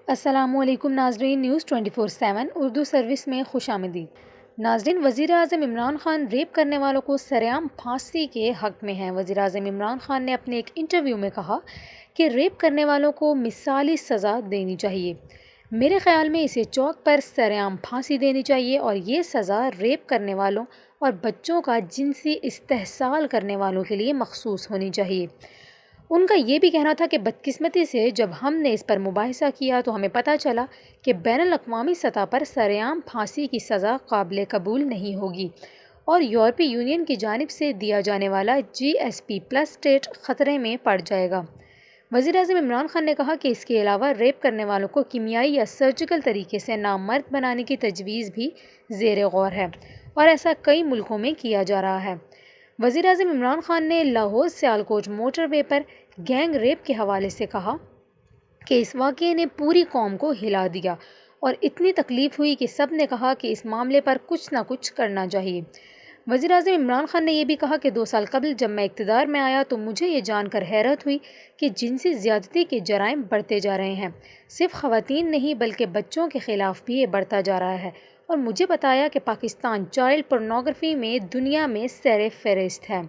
السلام علیکم ناظرین، نیوز 24/7 اردو سروس میں خوش آمدید۔ ناظرین، وزیر اعظم عمران خان ریپ کرنے والوں کو سرعام پھانسی کے حق میں ہیں۔ وزیر اعظم عمران خان نے اپنے ایک انٹرویو میں کہا کہ ریپ کرنے والوں کو مثالی سزا دینی چاہیے۔ میرے خیال میں اسے چوک پر سرعام پھانسی دینی چاہیے اور یہ سزا ریپ کرنے والوں اور بچوں کا جنسی استحصال کرنے والوں کے لیے مخصوص ہونی چاہیے۔ ان کا یہ بھی کہنا تھا کہ بدقسمتی سے جب ہم نے اس پر مباحثہ کیا تو ہمیں پتہ چلا کہ بین الاقوامی سطح پر سرعام پھانسی کی سزا قابل قبول نہیں ہوگی اور یورپی یونین کی جانب سے دیا جانے والا GSP+ ریٹ خطرے میں پڑ جائے گا۔ وزیر اعظم عمران خان نے کہا کہ اس کے علاوہ ریپ کرنے والوں کو کیمیائی یا سرجیکل طریقے سے نامرد بنانے کی تجویز بھی زیر غور ہے اور ایسا کئی ملکوں میں کیا جا رہا ہے۔ وزیر اعظم عمران خان نے لاہور سیالکوٹ موٹر وے پر گینگ ریپ کے حوالے سے کہا کہ اس واقعے نے پوری قوم کو ہلا دیا اور اتنی تکلیف ہوئی کہ سب نے کہا کہ اس معاملے پر کچھ نہ کچھ کرنا چاہیے۔ وزیر اعظم عمران خان نے یہ بھی کہا کہ 2 سال قبل جب میں اقتدار میں آیا تو مجھے یہ جان کر حیرت ہوئی کہ جنسی زیادتی کے جرائم بڑھتے جا رہے ہیں۔ صرف خواتین نہیں بلکہ بچوں کے خلاف بھی یہ بڑھتا جا رہا ہے اور مجھے بتایا کہ پاکستان چائلڈ پورنوگرافی میں دنیا میں سر فہرست ہے۔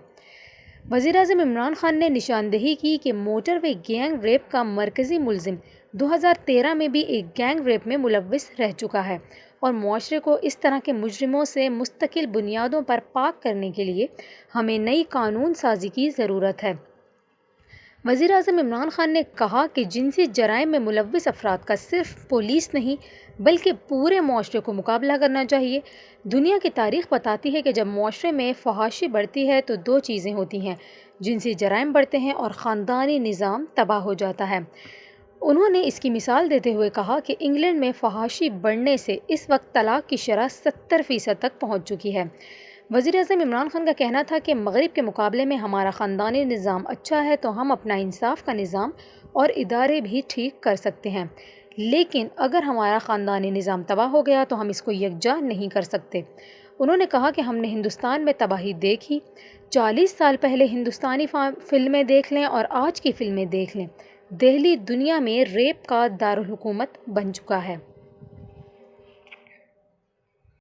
وزیر اعظم عمران خان نے نشاندہی کی کہ موٹر وے گینگ ریپ کا مرکزی ملزم 2013 میں بھی ایک گینگ ریپ میں ملوث رہ چکا ہے اور معاشرے کو اس طرح کے مجرموں سے مستقل بنیادوں پر پاک کرنے کے لیے ہمیں نئی قانون سازی کی ضرورت ہے۔ وزیر اعظم عمران خان نے کہا کہ جنسی جرائم میں ملوث افراد کا صرف پولیس نہیں بلکہ پورے معاشرے کو مقابلہ کرنا چاہیے۔ دنیا کی تاریخ بتاتی ہے کہ جب معاشرے میں فحاشی بڑھتی ہے تو 2 چیزیں ہوتی ہیں، جنسی جرائم بڑھتے ہیں اور خاندانی نظام تباہ ہو جاتا ہے۔ انہوں نے اس کی مثال دیتے ہوئے کہا کہ انگلینڈ میں فحاشی بڑھنے سے اس وقت طلاق کی شرح 70% تک پہنچ چکی ہے۔ وزیر اعظم عمران خان کا کہنا تھا کہ مغرب کے مقابلے میں ہمارا خاندانی نظام اچھا ہے تو ہم اپنا انصاف کا نظام اور ادارے بھی ٹھیک کر سکتے ہیں، لیکن اگر ہمارا خاندانی نظام تباہ ہو گیا تو ہم اس کو یکجا نہیں کر سکتے۔ انہوں نے کہا کہ ہم نے ہندوستان میں تباہی دیکھی، 40 سال پہلے ہندوستانی فلمیں دیکھ لیں اور آج کی فلمیں دیکھ لیں، دہلی دنیا میں ریپ کا دارالحکومت بن چکا ہے۔